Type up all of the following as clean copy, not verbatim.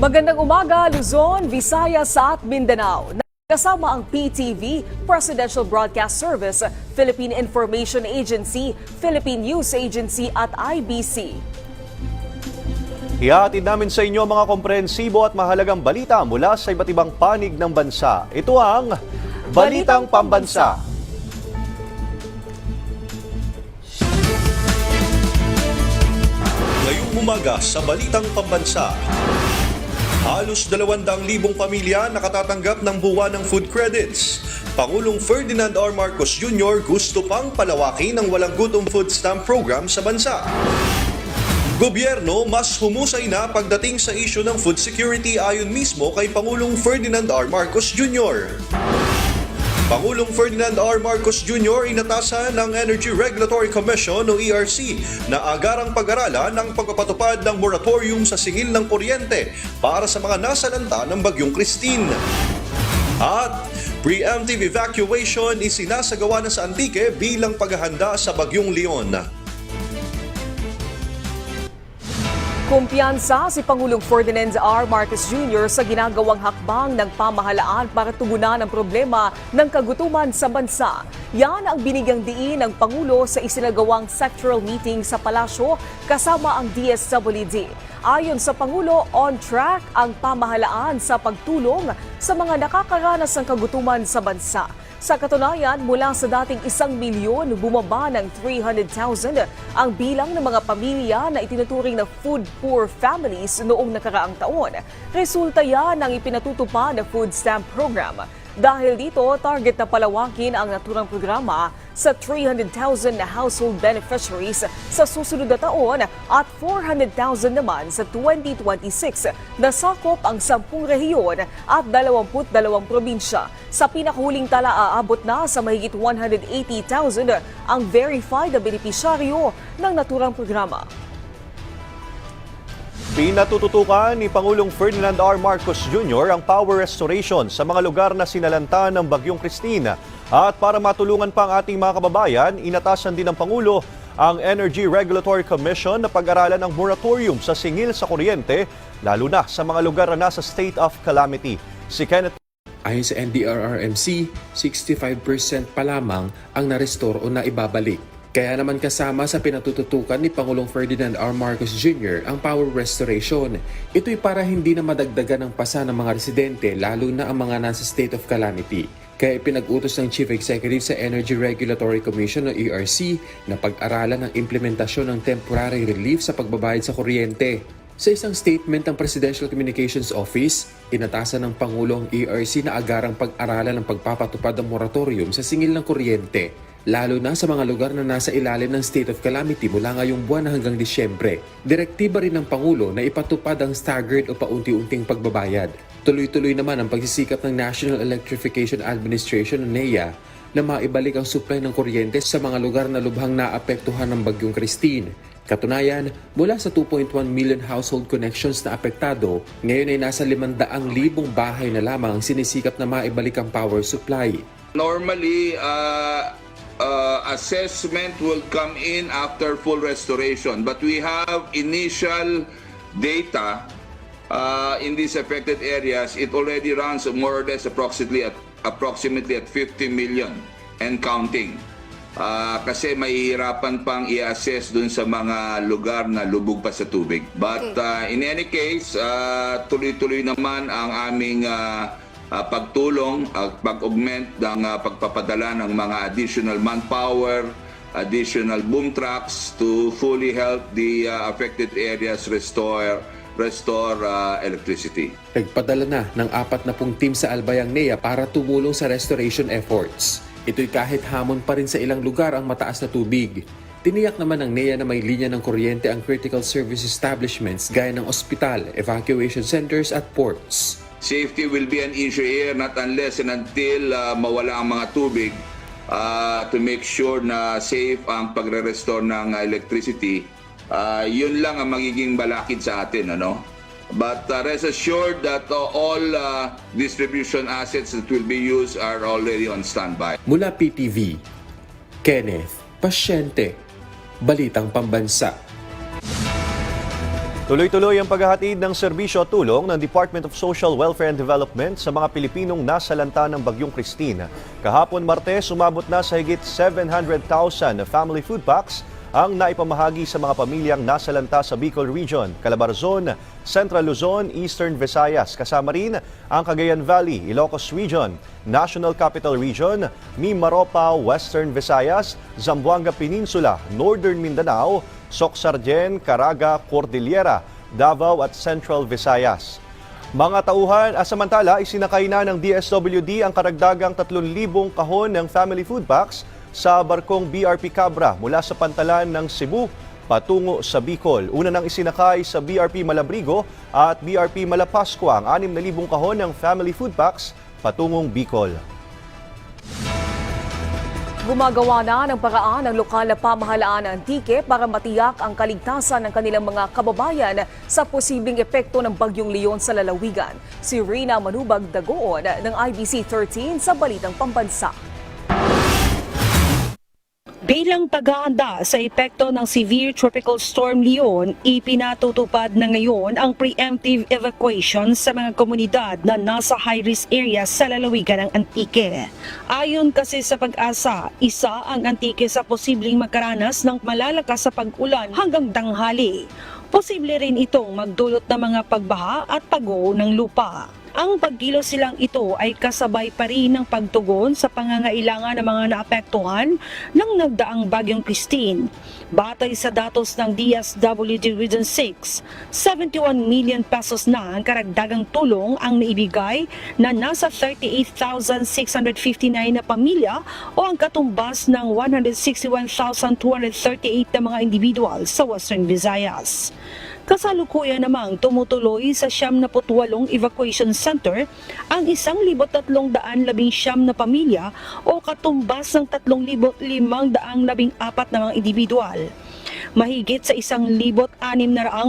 Magandang umaga, Luzon, Visayas at Mindanao. Kasama ang PTV, Presidential Broadcast Service, Philippine Information Agency, Philippine News Agency at IBC. Ihahatid namin sa inyo mga komprehensibo at mahalagang balita mula sa iba't ibang panig ng bansa. Ito ang Balitang Pambansa. Ngayong umaga sa Balitang Pambansa, halos 200,000 pamilya nakatatanggap ng buwan ng food credits. Pangulong Ferdinand R. Marcos Jr. gusto pang palawakin ang walang gutom food stamp program sa bansa. Gobyerno mas humusay na pagdating sa isyu ng food security ayon mismo kay Pangulong Ferdinand R. Marcos Jr. Pangulong Ferdinand R. Marcos Jr. inatasan ng Energy Regulatory Commission o ERC na agarang pag-aralan ng pagpapatupad ng moratorium sa singil ng kuryente para sa mga nasalanta ng Bagyong Christine. At preemptive evacuation isinasagawa na sa Antique bilang paghahanda sa Bagyong Leon. Kumpiyansa si Pangulong Ferdinand R. Marcos Jr. sa ginagawang hakbang ng pamahalaan para tugunan ang problema ng kagutuman sa bansa. Yan ang binigyang diin ng Pangulo sa isinagawang sectoral meeting sa Palasyo kasama ang DSWD. Ayon sa Pangulo, on track ang pamahalaan sa pagtulong sa mga nakakaranas ng kagutuman sa bansa. Sa katunayan, mula sa dating 1 milyon, bumaba ng 300,000 ang bilang ng mga pamilya na itinuturing na food poor families noong nakaraang taon. Resulta yan ng ipinatutupad na food stamp program. Dahil dito, target na palawakin ang naturang programa sa 300,000 na household beneficiaries sa susunod na taon at 400,000 naman sa 2026 na sakop ang 10 rehiyon at 22 probinsya. Sa pinakahuling tala, aabot na sa mahigit 180,000 ang verified na benepisyaryo ng naturang programa. Pinatututukan ni Pangulong Ferdinand R. Marcos Jr. ang power restoration sa mga lugar na sinalanta ng Bagyong Christine. At para matulungan pa ang ating mga kababayan, inatasan din ng Pangulo ang Energy Regulatory Commission na pag-aralan ang moratorium sa singil sa kuryente, lalo na sa mga lugar na nasa state of calamity. Si Kenneth. Ayon sa NDRRMC, 65% pa lamang ang na-restore o naibabalik. Kaya naman kasama sa pinatututukan ni Pangulong Ferdinand R. Marcos Jr. ang power restoration. Ito'y para hindi na madagdagan ng pasa ng mga residente lalo na ang mga nasa state of calamity. Kaya pinag-utos ng Chief Executive sa Energy Regulatory Commission o ERC na pag-aralan ang implementasyon ng temporary relief sa pagbabayad sa kuryente. Sa isang statement ng Presidential Communications Office, inatasan ng Pangulo ang ERC na agarang pag-aralan ang pagpapatupad ng moratorium sa singil ng kuryente, lalo na sa mga lugar na nasa ilalim ng state of calamity mula ngayong buwan hanggang Disyembre. Direktiba rin ng Pangulo na ipatupad ang staggered o paunti-unting pagbabayad. Tuloy-tuloy naman ang pagsisikap ng National Electrification Administration o NEA na maibalik ang supply ng kuryente sa mga lugar na lubhang naapektuhan ng Bagyong Christine. Katunayan, mula sa 2.1 million household connections na apektado, ngayon ay nasa 500,000 bahay na lamang ang sinisikap na maibalik ang power supply. Normally, assessment will come in after full restoration, but we have initial data in these affected areas. It already runs more or less approximately at 50 million and counting. Kasi mahihirapan pang i-assess dun sa mga lugar na lubog pa sa tubig. But in any case, tuloy-tuloy naman ang aming pagtulong at pag-augment ng pagpapadala ng mga additional manpower, additional boom trucks to fully help the affected areas restore electricity. Nagpadala na ng 40 team sa Albayang NEA para tumulong sa restoration efforts. Ito'y kahit hamon pa rin sa ilang lugar ang mataas na tubig. Tiniyak naman ng NEA na may linya ng kuryente ang critical service establishments gaya ng ospital, evacuation centers at ports. Safety will be an issue here not unless and until mawala ang mga tubig to make sure na safe ang pagre-restore ng electricity. Yun lang ang magiging balakid sa atin, ano? But rest assured that all distribution assets that will be used are already on standby. Mula PTV, Kenneth Pasyente, Balitang Pambansa. Tuloy-tuloy ang paghahatid ng serbisyo at tulong ng Department of Social Welfare and Development sa mga Pilipinong nasalanta ng Bagyong Christine. Kahapon Martes, umabot na sa higit 700,000 na family food packs ang naipamahagi sa mga pamilyang nasalanta sa Bicol Region, Calabarzon, Central Luzon, Eastern Visayas. Kasama rin ang Cagayan Valley, Ilocos Region, National Capital Region, Mimaropa, Western Visayas, Zamboanga Peninsula, Northern Mindanao, Socsargen, Caraga, Cordillera, Davao at Central Visayas. Mga tauhan, samantala, isinakay na ng DSWD ang karagdagang 3,000 kahon ng family food packs sa barkong BRP Cabra mula sa pantalan ng Cebu patungo sa Bicol. Una nang isinakay sa BRP Malabrigo at BRP Malapascua ang 6,000 kahon ng family food packs patungong Bicol. Gumagawa na ng paraan ng lokal na pamahalaan ng Antique para matiyak ang kaligtasan ng kanilang mga kababayan sa posibleng epekto ng Bagyong Leon sa lalawigan. Si Rina Manubag Dagoon ng IBC 13 sa Balitang Pambansa. Bilang paghahanda sa epekto ng severe tropical storm Leon, ipinatutupad na ngayon ang preemptive evacuation sa mga komunidad na nasa high-risk areas sa lalawigan ng Antique. Ayon kasi sa Pag-asa, isa ang Antique sa posibleng magkaranas ng malalakas sa pag-ulan hanggang tanghali. Posible rin itong magdulot ng mga pagbaha at pag-uho ng lupa. Ang pagkilos silang ito ay kasabay pa rin ng pagtugon sa pangangailangan ng mga naapektuhan ng nagdaang Bagyong Christine. Batay sa datos ng DSWD Region 6, 71 million pesos na ang karagdagang tulong ang naibigay na nasa 38,659 na pamilya o ang katumbas ng 161,238 na mga individual sa Western Visayas. Kasalukuyan namang tumutuloy sa 78 evacuation center ang 1,319 na pamilya o katumbas ng 3,514 na mga individual. Mahigit sa 1,600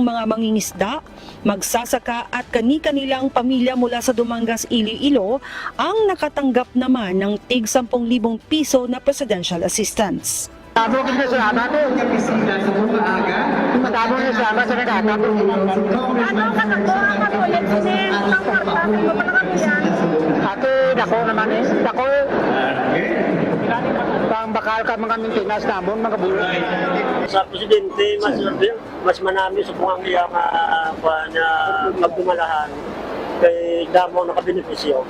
mga mangingisda, magsasaka at kani-kanilang pamilya mula sa Dumangas, Iloilo ang nakatanggap naman ng tig 10,000 piso na presidential assistance. Tabo ka na sa ama ko. Tabo na sa ama sa nagkakabo. Ano ka na ko? Ano ulit sinin? Ang portahin mo pala kami yan. Ate, dako naman eh. Dako. Pang bakal ka mga mintinas namon, mga bulo. Sa presidente, mas manami sa pangangayang magdumalahan kay damo nakabenepisyo.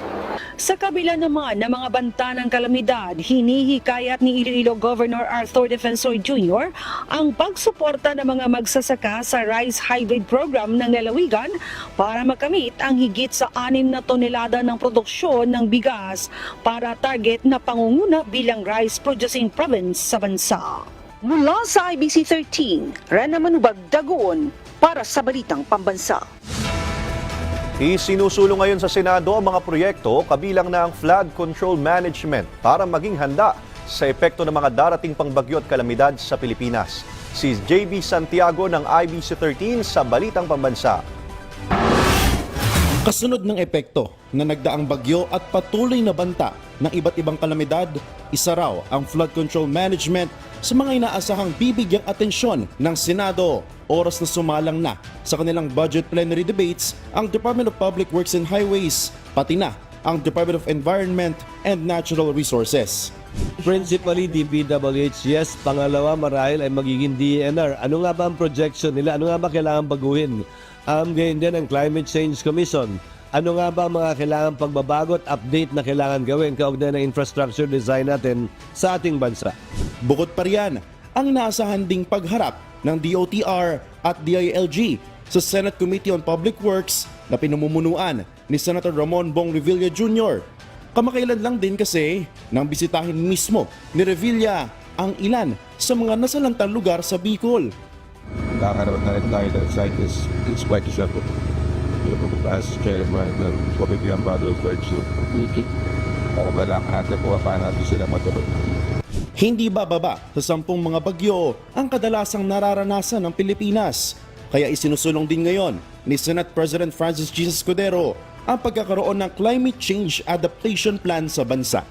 Sa kabila naman ng mga banta ng kalamidad, hinihikayat ni Iloilo Governor Arthur Defensor Jr. ang pagsuporta ng mga magsasaka sa Rice Hybrid Program ng lalawigan para makamit ang higit sa 6 na tonelada ng produksyon ng bigas para target na pangunguna bilang rice producing province sa bansa. Mula sa IBC 13, Rena Manubag Dagoon para sa Balitang Pambansa. Isinusulong ngayon sa Senado ang mga proyekto kabilang na ang flood control management para maging handa sa epekto ng mga darating pang bagyo at kalamidad sa Pilipinas. Si JB Santiago ng IBC 13 sa Balitang Pambansa. Kasunod ng epekto na nagdaang bagyo at patuloy na banta ng iba't ibang kalamidad, isa raw ang flood control management sa mga inaasahang bibigyang atensyon ng Senado. Oras na sumalang na sa kanilang budget plenary debates ang Department of Public Works and Highways, pati na ang Department of Environment and Natural Resources. Principally, DPWH, yes. Pangalawa, marahil ay magiging DENR. Ano nga ba ang projection nila? Ano nga ba kailangan baguhin? Ganyan din ang Climate Change Commission. Ano nga ba mga kailangan pagbabago at update na kailangan gawin kaugnay ng infrastructure design natin sa ating bansa? Bukod pa riyan, ang inaasahan ding pagharap ng DOTR at DILG sa Senate Committee on Public Works na pinamumunuan ni Senator Ramon Bong Revilla Jr. Kamakailan lang din kasi nang bisitahin mismo ni Revilla ang ilan sa mga nasalantang lugar sa Bicol. Kakaroon na rin tayo ng site is quite simple. As chairman ng Committee on Public Works, wala natin kung paano natin sila matulog. Hindi bababa sa 10 mga bagyo ang kadalasang nararanasan ng Pilipinas. Kaya isinusulong din ngayon ni Senate President Francis G. Escudero ang pagkakaroon ng Climate Change Adaptation Plan sa bansa.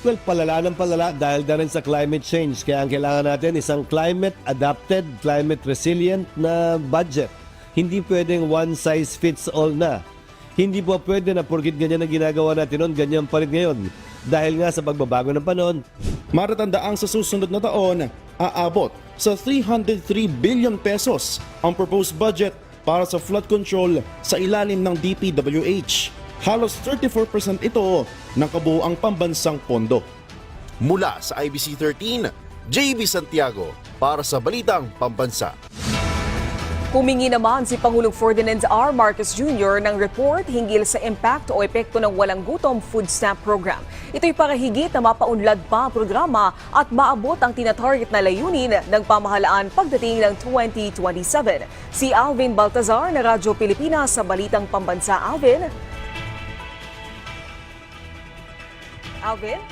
Well, palala ng palala dahil na rin sa climate change. Kaya ang kailangan natin isang climate-adapted, climate-resilient na budget. Hindi pwedeng one size fits all na. Hindi po pwede na porkit ganyan ang ginagawa natin noon, ganyan pa rin ngayon. Dahil nga sa pagbabago ng panahon. Matatandaang sa susunod na taon, aabot sa 303 billion pesos ang proposed budget para sa flood control sa ilalim ng DPWH. Halos 34% ito ng kabuuang pambansang pondo. Mula sa IBC 13, JB Santiago para sa Balitang Pambansa. Humingi naman si Pangulong Ferdinand R. Marcos Jr. ng report hinggil sa impact o epekto ng walang gutom food stamp program. Ito'y para higit na mapaunlad pa ang programa at maabot ang tinatarget na layunin ng pamahalaan pagdating ng 2027. Si Alvin Baltazar na Radyo Pilipinas sa Balitang Pambansa. Alvin? Alvin?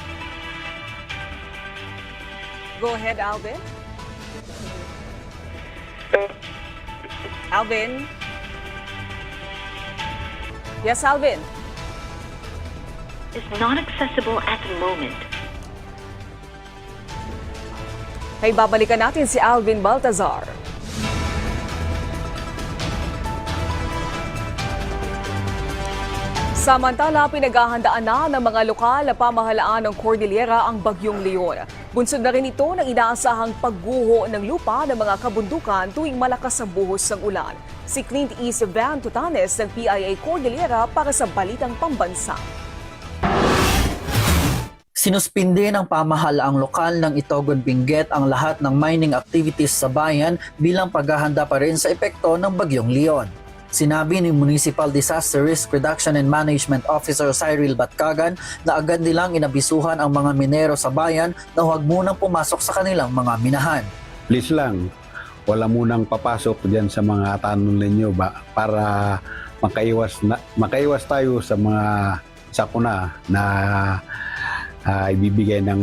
Go ahead, Alvin. Alvin? Yes, Alvin? Is not accessible at the moment. Ay babalikan natin si Alvin Baltazar. Samantala, pinaghahandaan na ng mga lokal na pamahalaan ng Cordillera ang Bagyong Leon. Bunsod na rin ito ng inaasahang pagguho ng lupa ng mga kabundukan tuwing malakas ang buhos ng ulan. Si Clint East Van Tutanes ng PIA Cordillera para sa Balitang Pambansa. Sinuspinde ng pamahalaang lokal ng Itogon Benguet ang lahat ng mining activities sa bayan bilang paghahanda pa rin sa epekto ng Bagyong Leon. Sinabi ni Municipal Disaster Risk Reduction and Management Officer Cyril Batkagan na agad nilang inabisuhan ang mga minero sa bayan na huwag munang pumasok sa kanilang mga minahan. Please lang, wala munang papasok diyan sa mga tanong ninyo para makaiwas tayo sa mga sakuna na ibibigay ng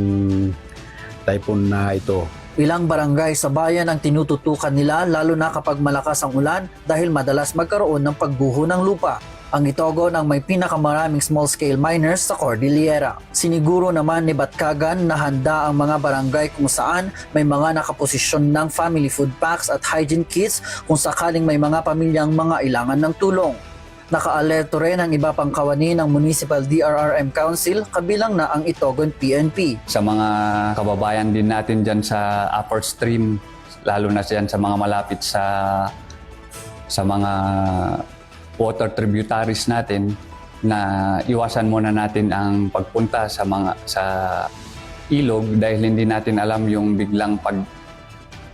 typhoon na ito. Ilang barangay sa bayan ang tinututukan nila lalo na kapag malakas ang ulan dahil madalas magkaroon ng pagguho ng lupa. Ang Itogon ang may pinakamaraming small-scale miners sa Cordillera. Siniguro naman ni Batkagan na handa ang mga barangay kung saan may mga nakaposisyon ng family food packs at hygiene kits kung sakaling may mga pamilyang mga ilangan ng tulong. Naka-alerto rin ang iba pang kawani ng Municipal DRRM Council kabilang na ang Itogon PNP. Sa mga kababayan din natin dyan sa upper stream, lalo na dyan sa mga malapit sa mga water tributaries natin, na iwasan muna natin ang pagpunta sa ilog dahil hindi natin alam yung biglang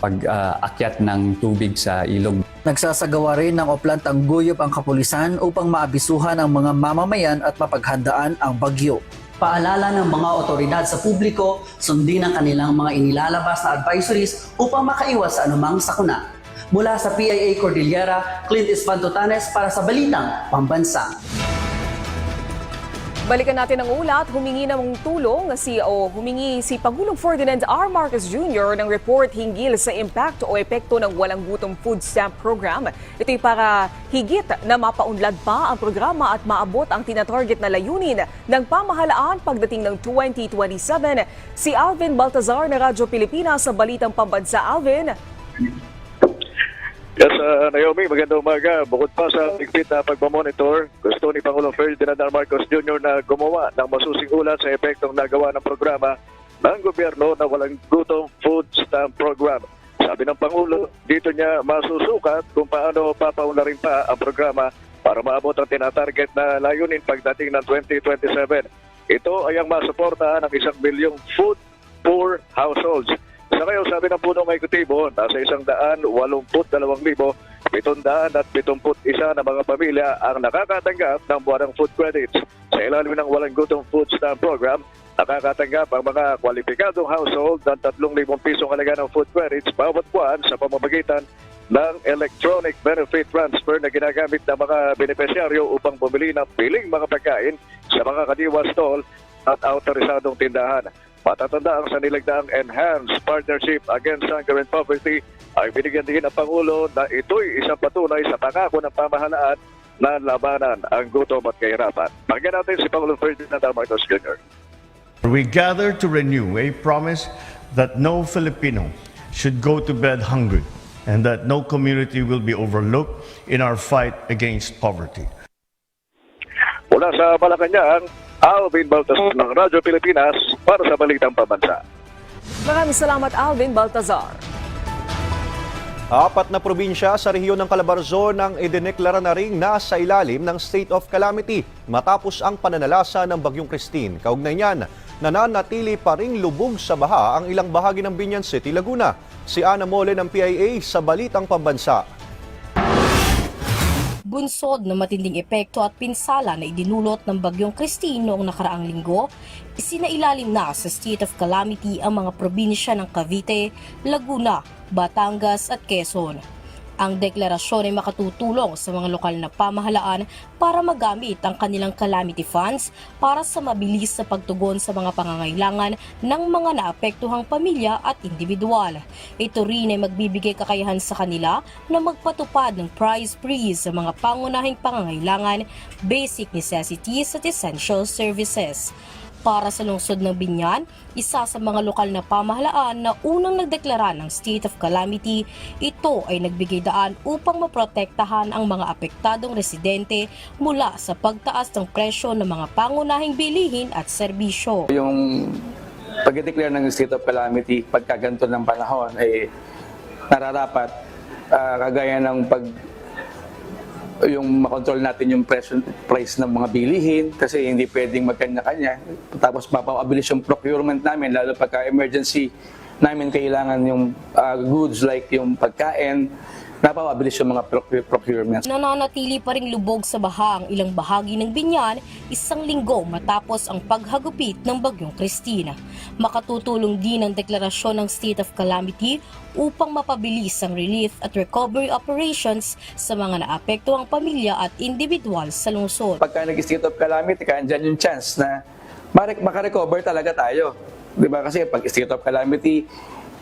pag-akyat ng tubig sa ilog. Nagsasagawa rin ng oplantang guyop ang kapulisan upang maabisuhan ang mga mamamayan at mapaghandaan ang bagyo. Paalala ng mga otoridad sa publiko, sundin ang kanilang mga inilalabas na advisories upang makaiwas sa anumang sakuna. Mula sa PIA Cordillera, Clint East Van Tutanes para sa Balitang Pambansa. Balikan natin ang ulat, humingi si Pangulong Ferdinand R. Marcos Jr. ng report hinggil sa impact o epekto ng walang gutom food stamp program. Ito'y para higit na mapaunlad pa ang programa at maabot ang tinatarget na layunin ng pamahalaan pagdating ng 2027. Si Alvin Baltazar na Radyo Pilipinas sa Balitang Pambansa. Alvin? Yes, Naomi, magandang umaga. Bukod pa sa higpit na pagmamonitor, gusto ni Pangulong Ferdinand R. Marcos Jr. na gumawa ng masusing ulat sa epektong nagawa ng programa ng gobyerno na walang gutom food stamp program. Sabi ng Pangulo, dito niya masusukat kung paano papaunlarin pa ang programa para maabot ang tinatarget na layunin pagdating ng 2027. Ito ay ang masuportahan ng 1 milyong food poor households. Sa ngayon, sabi ng punong ekutibo, nasa 182,771 na mga pamilya ang nakakatanggap ng buwanang food credits. Sa ilalim ng walang gutom food stamp program, nakakatanggap ang mga kwalipikadong household ng 3,000 pisong halaga ng food credits bawat buwan sa pamamagitan ng electronic benefit transfer na ginagamit ng mga benepisyaryo upang bumili ng piling mga pagkain sa mga kadiwa stall at autorisadong tindahan. Matatanda ang sa nilagdaang Enhanced Partnership Against Hunger and Poverty ay binigyan din ng Pangulo na ito'y isang patunay sa pangako ng pamahalaan na labanan ang gutom at kahirapan. Pakinggan natin si Pangulong Ferdinand R. Marcos Jr. We gather to renew a promise that no Filipino should go to bed hungry. and that no community will be overlooked in our fight against poverty. Mula sa Malacanang, Alvin Baltazar ng Radyo Pilipinas para sa Balitang Pambansa. Maraming salamat, Alvin Baltazar. 4 na probinsya sa rehiyon ng Calabarzon ang idineklara na ring nasa ilalim ng state of calamity matapos ang pananalasa ng Bagyong Christine. Kaugnay niyan, nananatili pa ring lubog sa baha ang ilang bahagi ng Binyan City, Laguna. Si Ana Mole ng PIA sa Balitang Pambansa. Bunsod na matinding epekto at pinsala na idinulot ng Bagyong Christine noong nakaraang linggo, isinailalim na sa state of calamity ang mga probinsya ng Cavite, Laguna, Batangas at Quezon. Ang deklarasyon ay makatutulong sa mga lokal na pamahalaan para magamit ang kanilang calamity funds para sa mabilis na pagtugon sa mga pangangailangan ng mga naapektuhang pamilya at individual. Ito rin ay magbibigay kakayahan sa kanila na magpatupad ng price freeze sa mga pangunahing pangangailangan, basic necessities at essential services. Para sa lungsod ng Binyan, isa sa mga lokal na pamahalaan na unang nagdeklara ng state of calamity, ito ay nagbigay daan upang maprotektahan ang mga apektadong residente mula sa pagtaas ng presyo ng mga pangunahing bilihin at serbisyo. Yung pag-declare ng state of calamity pagkaganto ng panahon ay nararapat kagaya ng yung makontrol natin yung price ng mga bilihin kasi hindi pwedeng magkanya-kanya. Tapos mapapabilis yung procurement namin lalo pagka emergency namin kailangan yung goods like yung pagkain, napapabilis yung mga procurements. Nananatili pa ring lubog sa baha ang ilang bahagi ng Binyan 1 linggo matapos ang paghagupit ng Bagyong Christine. Makatutulong din ang deklarasyon ng state of calamity upang mapabilis ang relief at recovery operations sa mga naapektuhang pamilya at individual sa lungsod. Pagka nag-state of calamity, andyan yung chance na makarecover talaga tayo. Diba? Kasi pag state of calamity,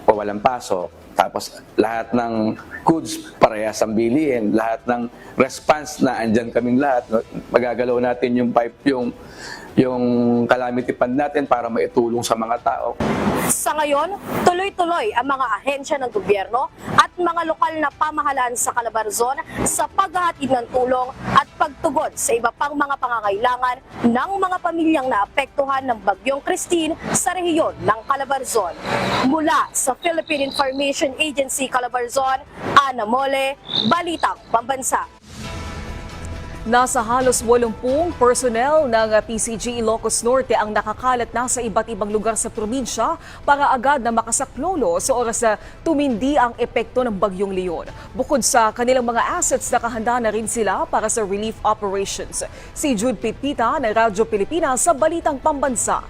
walang pasok. Tapos lahat ng goods parehas ang bilihin, lahat ng response na andyan kaming lahat, magagalaw natin yung calamity fund natin para maitulong sa mga tao. Sa ngayon, tuloy-tuloy ang mga ahensya ng gobyerno at mga lokal na pamahalaan sa Calabarzon sa paghahatid ng tulong at pagtugon sa iba pang mga pangangailangan ng mga pamilyang naapektuhan ng Bagyong Christine sa rehiyon ng Calabarzon. Mula sa Philippine Information Agency Calabarzon, Ana Mole, Balitang Pambansa. Nasa halos 80 personnel ng PCG Ilocos Norte ang nakakalat na sa iba't ibang lugar sa probinsya para agad na makasaklolo sa oras na tumindi ang epekto ng Bagyong Leon. Bukod sa kanilang mga assets, nakahanda na rin sila para sa relief operations. Si Jude Pitpita ng Radyo Pilipinas sa Balitang Pambansa.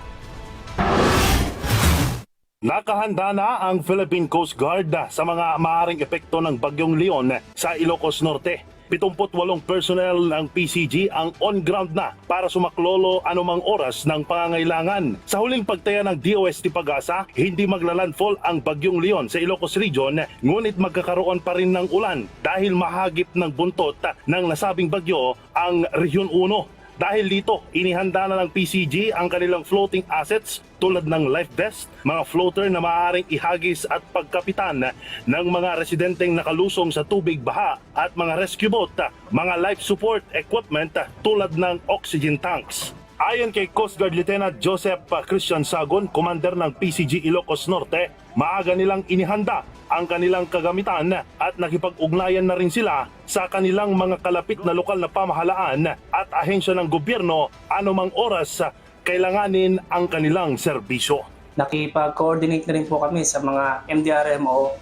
Nakahanda na ang Philippine Coast Guard sa mga maaaring epekto ng Bagyong Leon sa Ilocos Norte. 78 personnel ng PCG ang on-ground na para sumaklolo anumang oras ng pangangailangan. Sa huling pagtaya ng DOST Pag-asa, hindi maglalandfall ang Bagyong Leon sa Ilocos Region, ngunit magkakaroon pa rin ng ulan dahil mahagip ng buntot ng nasabing bagyo ang Region 1. Dahil dito, inihanda na ng PCG ang kanilang floating assets tulad ng life vest, mga floater na maaaring ihagis at pagkapitan ng mga residenteng nakalusong sa tubig baha at mga rescue boat, mga life support equipment tulad ng oxygen tanks. Ayon kay Coast Guard Lieutenant Joseph Christian Sagon, commander ng PCG Ilocos Norte, maaga nilang inihanda ang kanilang kagamitan at nakipag-ugnayan na rin sila sa kanilang mga kalapit na lokal na pamahalaan at ahensya ng gobyerno anumang oras kailanganin ang kanilang serbisyo. Nakipag-coordinate na rin po kami sa mga MDRMO,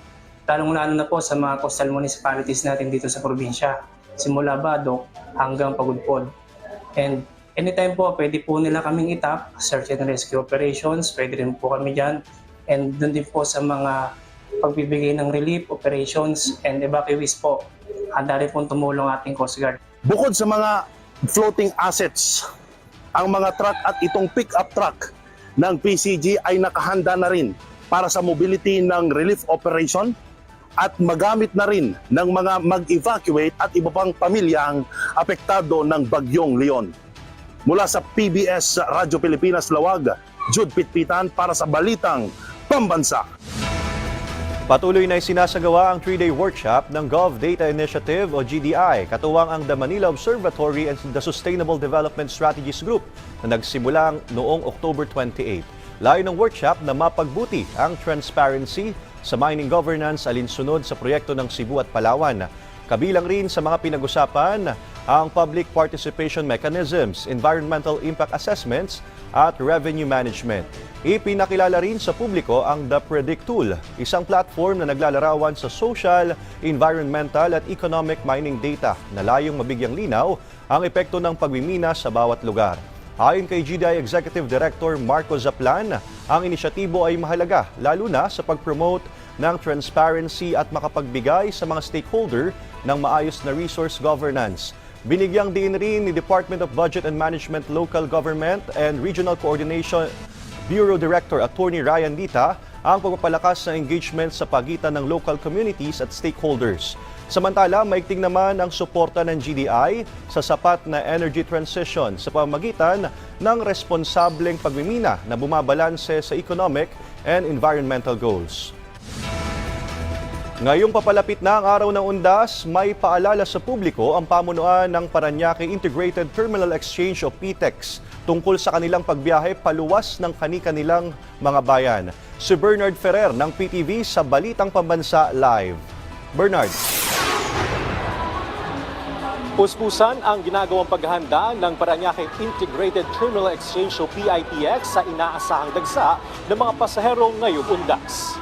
lalong-lalo na po sa mga coastal municipalities natin dito sa probinsya, simula Badok hanggang Pagudpod. And anytime po, pwede po nila kaming itap, search and rescue operations, pwede rin po kami dyan. And doon din po sa mga pagbibigay ng relief operations and evacuees po, handa rin po tumulong ating Coast Guard. Bukod sa mga floating assets, ang mga truck at itong pick-up truck ng PCG ay nakahanda na rin para sa mobility ng relief operation at magamit na rin ng mga mag-evacuate at iba pang pamilyang apektado ng Bagyong Leon. Mula sa PBS Radyo Pilipinas Lawag, Jude Pitpitan para sa Balitang Pambansa. Patuloy na isinasagawa ang 3-day workshop ng Gov Data Initiative o GDI, katuwang ang The Manila Observatory and the Sustainable Development Strategies Group na nagsimula noong October 28. Layo ng workshop na mapagbuti ang transparency sa mining governance alinsunod sa proyekto ng Cebu at Palawan. Kabilang rin sa mga pinag-usapan ang public participation mechanisms, environmental impact assessments at revenue management. Ipinakilala rin sa publiko ang The Predict Tool, isang platform na naglalarawan sa social, environmental at economic mining data na layong mabigyang linaw ang epekto ng pagmimina sa bawat lugar. Ayon kay GDI Executive Director Marco Zaplan, ang inisyatibo ay mahalaga lalo na sa pag-promote ng transparency at makapagbigay sa mga stakeholder ng maayos na resource governance. Binigyang diin rin ni Department of Budget and Management Local Government and Regional Coordination Bureau Director Attorney Ryan Dita ang pagpapalakas ng engagement sa pagitan ng local communities at stakeholders. Samantala, maigting naman ang suporta ng GDI sa sapat na energy transition sa pamamagitan ng responsableng pagmimina na bumabalanse sa economic and environmental goals. Ngayong papalapit na ang araw ng Undas, may paalala sa publiko ang pamunuan ng Parañaque Integrated Terminal Exchange o PTEX tungkol sa kanilang pagbiyahe paluwas ng kani-kanilang mga bayan. Si Bernard Ferrer ng PTV sa Balitang Pambansa Live. Bernard. Puspusan ang ginagawang paghahanda ng Parañaque Integrated Terminal Exchange o PITX sa inaasahang dagsa ng mga pasahero ngayong Undas.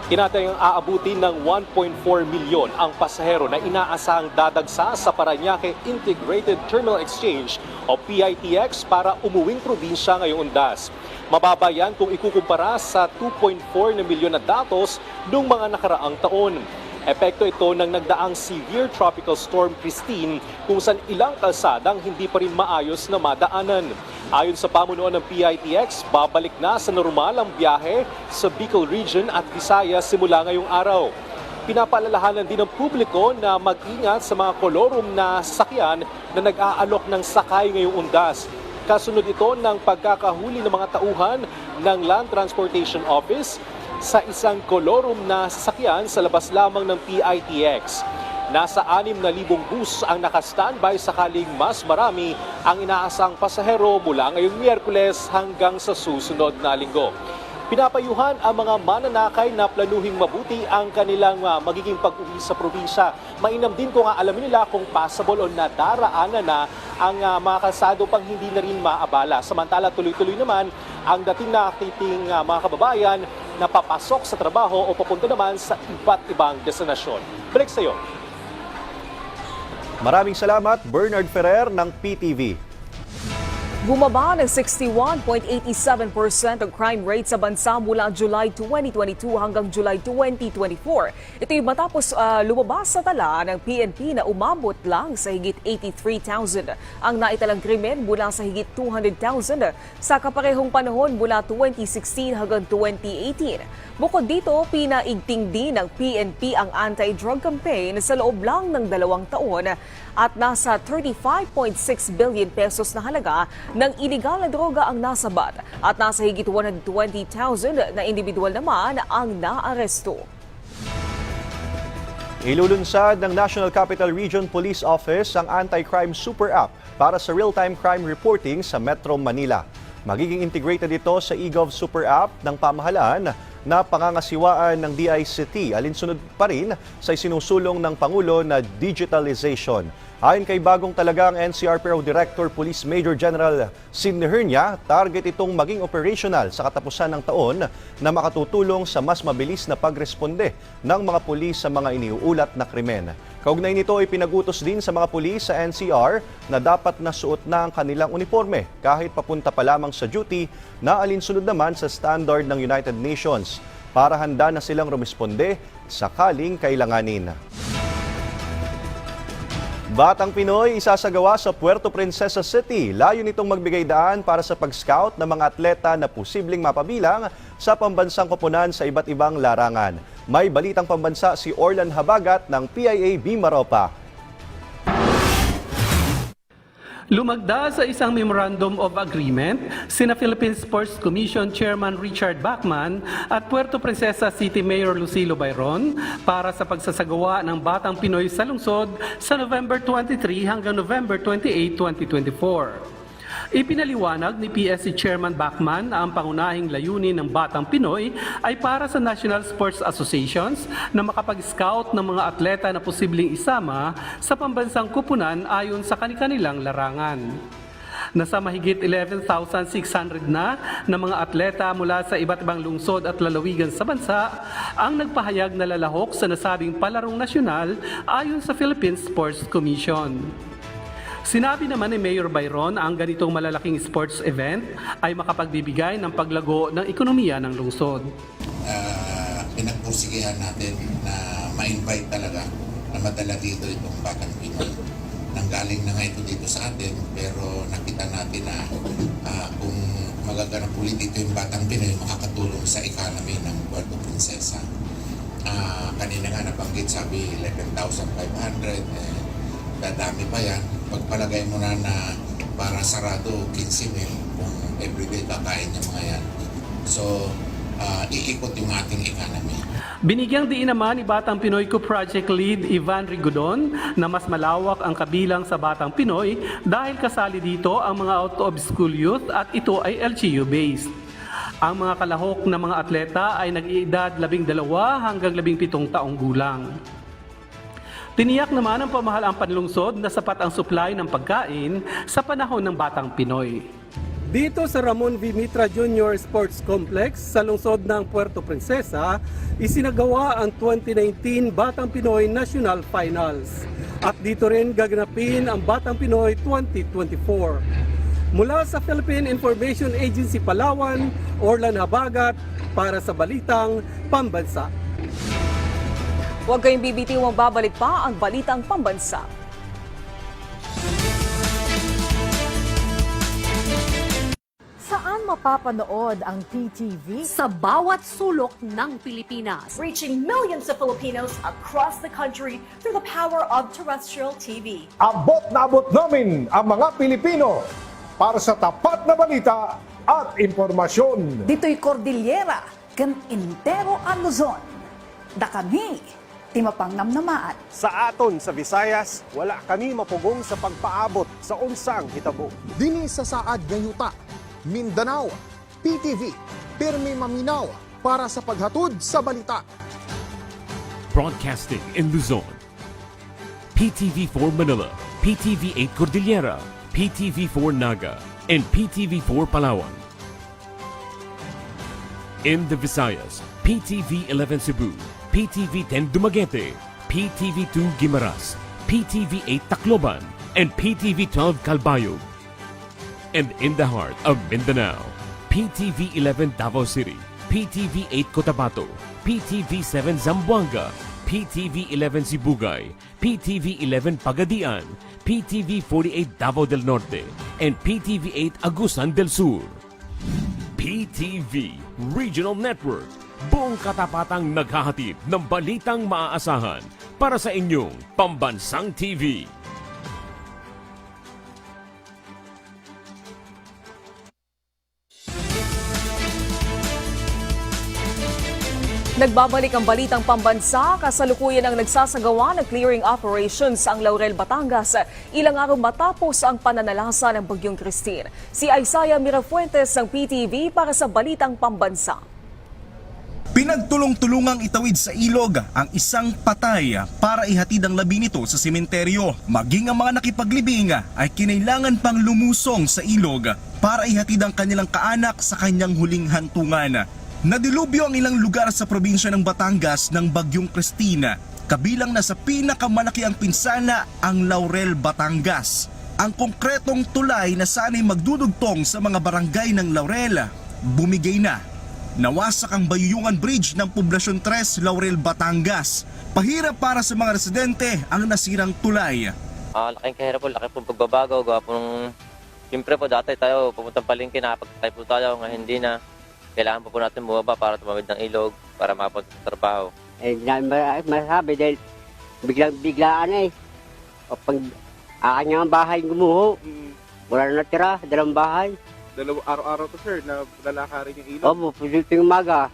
Tinatayang aabutin ng 1.4 milyon ang pasahero na inaasahang dadagsa sa Parañaque Integrated Terminal Exchange o PITX para umuwing probinsya ngayong Undas. Mababa yan kung ikukumpara sa 2.4 na milyon na datos noong mga nakaraang taon. Epekto ito ng nagdaang severe tropical storm Christine kung saan ilang kalsadang hindi pa rin maayos na madaanan. Ayon sa pamunuan ng PITX, babalik na sa normal ang biyahe sa Bicol Region at Visayas simula ngayong araw. Pinapaalalahanan din ng publiko na mag-ingat sa mga kolorum na sasakyan na nag-aalok ng sakay ngayong Undas. Kasunod ito ng pagkakahuli ng mga tauhan ng Land Transportation Office sa isang kolorum na sasakyan sa labas lamang ng PITX. Nasa 6,000 bus ang naka-standby sakaling mas marami ang inaasang pasahero mula ngayong Miyerkules hanggang sa susunod na linggo. Pinapayuhan ang mga mananakay na planuhing mabuti ang kanilang magiging pag-uwi sa probinsya. Mainam din kung alamin nila kung possible o nadaraanan na ang mga kalsado pang hindi na rin maabala. Samantala tuloy-tuloy naman ang dating nakiting mga kababayan na papasok sa trabaho o papunta naman sa iba't ibang destinasyon. Balik sa iyo. Maraming salamat, Bernard Ferrer ng PTV. Bumaba ng 61.87% ang crime rate sa bansa mula July 2022 hanggang July 2024. Ito'y matapos lumabas sa tala ng PNP na umabot lang sa higit 83,000 ang naitalang krimen mula sa higit 200,000 sa kaparehong panahon mula 2016 hanggang 2018. Bukod dito, pinaigting din ng PNP ang anti-drug campaign sa loob lang ng 2 taon at nasa 35.6 billion pesos na halaga ng iligal na droga ang nasabat at nasa higit 120,000 na individual naman ang naaresto. Ilulunsad ng National Capital Region Police Office ang Anti-Crime Super App para sa real-time crime reporting sa Metro Manila. Magiging integrated ito sa eGov Super App ng pamahalaan na pangangasiwaan ng DICT alinsunod pa rin sa isinusulong ng Pangulo na digitalization. Ayon kay bagong talagang NCRPO Director Police Major General Sidney Hernia, target itong maging operational sa katapusan ng taon na makatutulong sa mas mabilis na pagresponde ng mga pulis sa mga iniuulat na krimen. Kaugnay nito ay pinag-utos din sa mga pulis sa NCR na dapat nasuot na ang kanilang uniforme kahit papunta pa lamang sa duty na alinsunod naman sa standard ng United Nations para handa na silang rumisponde sakaling kailanganin. Batang Pinoy isasagawa sa Puerto Princesa City. Layo nitong magbigay daan para sa pag-scout ng mga atleta na posibleng mapabilang sa pambansang koponan sa iba't ibang larangan. May balitang pambansa si Orlan Habagat ng PIA Bimaropa. Lumagda sa isang Memorandum of Agreement sina Philippine Sports Commission Chairman Richard Bachman at Puerto Princesa City Mayor Lucilo Bayron para sa pagsasagawa ng Batang Pinoy sa lungsod sa November 23 hanggang November 28, 2024. Ipinaliwanag ni PSC Chairman Bachman na ang pangunahing layunin ng Batang Pinoy ay para sa National Sports Associations na makapag-scout ng mga atleta na posibleng isama sa pambansang kupunan ayon sa kanilang larangan. Nasa mahigit 11,600 na mga atleta mula sa iba't ibang lungsod at lalawigan sa bansa ang nagpahayag na lalahok sa nasabing palarong nasyonal ayon sa Philippine Sports Commission. Sinabi naman ni Mayor Bayron ang ganitong malalaking sports event ay makapagbibigay ng paglago ng ekonomiya ng lungsod. Pinagpursigihan natin na ma-invite talaga na madala dito itong Batang Pinoy. Nanggaling na nga ito dito sa atin pero nakita natin na kung magaganap ulit dito yung Batang Pinoy makakatulong sa economy ng Puerto Princesa. Kanina nga nabanggit sabi 11,500 dadami pa yan. Pagpalagay mo na para sarado 15,000 kung everyday kakain yung mga yan. So, iikot yung ating economy. Binigyang diin naman ni Batang Pinoy Co-Project Lead Ivan Rigodon na mas malawak ang kabilang sa Batang Pinoy dahil kasali dito ang mga out-of-school youth at ito ay LGU-based. Ang mga kalahok na mga atleta ay nag-iedad 12 hanggang 17 taong gulang. Tiniyak naman ng pamahalaang panlungsod na sapat ang supply ng pagkain sa panahon ng Batang Pinoy. Dito sa Ramon V. Mitra Jr. Sports Complex sa lungsod ng Puerto Princesa, isinagawa ang 2019 Batang Pinoy National Finals. At dito rin gaganapin ang Batang Pinoy 2024. Mula sa Philippine Information Agency Palawan, Orlan Habagat para sa Balitang Pambansa. Huwag kayong bibitiwang babalik pa ang Balitang Pambansa. Saan mapapanood ang PTV? Sa bawat sulok ng Pilipinas. Reaching millions of Filipinos across the country through the power of terrestrial TV. Abot na abot namin ang mga Pilipino para sa tapat na balita at impormasyon. Dito'y Cordillera, kan Intero ang Luzon. Da kami, timapang namnamaan. Sa aton sa Visayas, wala kami mapugong sa pagpaabot sa unsang hitabo. Dini sa Saad Gayuta, Mindanao, PTV, pirmi maminaw para sa paghatod sa balita. Broadcasting in Luzon, PTV4 Manila, PTV8 Cordillera, PTV4 Naga, and PTV4 Palawan. In the Visayas, PTV11 Cebu, PTV10 Dumaguete, PTV2 Guimaras, PTV8 Tacloban, and PTV12 Calbayog. And in the heart of Mindanao, PTV11 Davao City, PTV8 Cotabato, PTV7 Zamboanga, PTV11 Sibugay, PTV11 Pagadian, PTV48 Davao del Norte, and PTV8 Agusan del Sur. PTV Regional Network, buong katapatang naghahatid ng balitang maaasahan para sa inyong Pambansang TV. Nagbabalik ang Balitang Pambansa, kasalukuyan ang nagsasagawa ng clearing operations ang Laurel, Batangas, ilang araw matapos ang pananalasa ng Bagyong Christine. Si Isaiah Mirafuentes ng PTV para sa Balitang Pambansa. Pinagtulong-tulungang itawid sa ilog ang isang patay para ihatid ang labi nito sa sementeryo. Maging ang mga nakipaglibing ay kinailangan pang lumusong sa ilog para ihatid ang kanilang kaanak sa kanyang huling hantungan. Nadilubyo ang ilang lugar sa probinsya ng Batangas ng Bagyong Christine. Kabilang na sa pinakamalaki ang pinsala ang Laurel, Batangas. Ang konkretong tulay na sana'y magdudugtong sa mga barangay ng Laurel, bumigay na. Nawasak ang Bayuyungan Bridge ng Poblasyon 3, Laurel, Batangas. Pahirap para sa mga residente ang nasirang tulay. Laking kahirap po, laki po pagbabago. Gawa po siyempre po dati tayo pupuntang palengke, nakapagtay po tayo, ngayon hindi na. Kailangan po natin bumaba para tumawid ng ilog para mapunta sa trabaho. Masabi dahil biglang-biglaan O pag akin nga ang bahay gumuho, Wala na natira, dalang bahay. Araw-araw to sir, na lalakarin yung ilog? Opo, pwede umaga.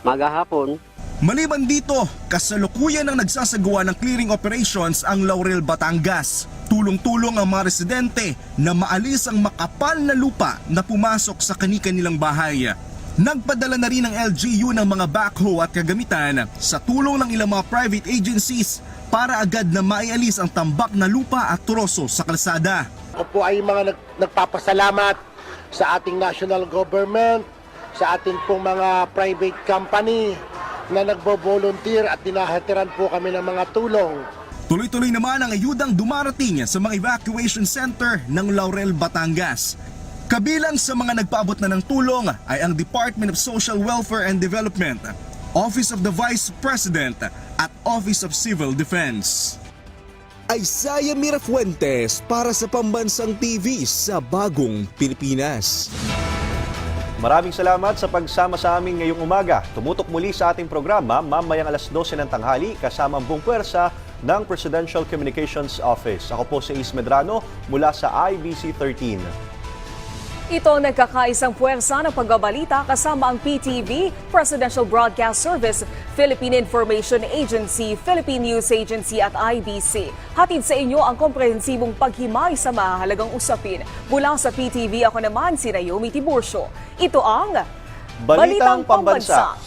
Maga hapon. Maliban dito, kasalukuyan ang nagsasagawa ng clearing operations ang Laurel, Batangas. Tulong-tulong ang mga residente na maalis ang makapal na lupa na pumasok sa kani-kanilang bahay. Nagpadala na rin ng LGU ng mga backhoe at kagamitan sa tulong ng ilang mga private agencies para agad na maialis ang tambak na lupa at troso sa kalsada. Ako po ay mga nagpapasalamat sa ating national government, sa ating pong mga private company na nagbo-volunteer at dinahatiran po kami ng mga tulong. Tuloy-tuloy naman ang ayudang dumarating sa mga evacuation center ng Laurel, Batangas. Kabilang sa mga nagpaabot na ng tulong ay ang Department of Social Welfare and Development, Office of the Vice President at Office of Civil Defense. Isaiah Mirafuentes para sa Pambansang TV sa Bagong Pilipinas. Maraming salamat sa pagsama sa amin ngayong umaga. Tumutok muli sa ating programa mamayang alas 12 ng tanghali kasama ang buong pwersa ng Presidential Communications Office. Ako po si Ace Medrano mula sa IBC 13. Ito ang nagkakaisang puwersa ng pagbabalita kasama ang PTV, Presidential Broadcast Service, Philippine Information Agency, Philippine News Agency at IBC. Hatid sa inyo ang komprehensibong paghimay sa mahalagang usapin. Mula sa PTV, ako naman si Naomi Tiburcio. Ito ang Balitang Pambansa.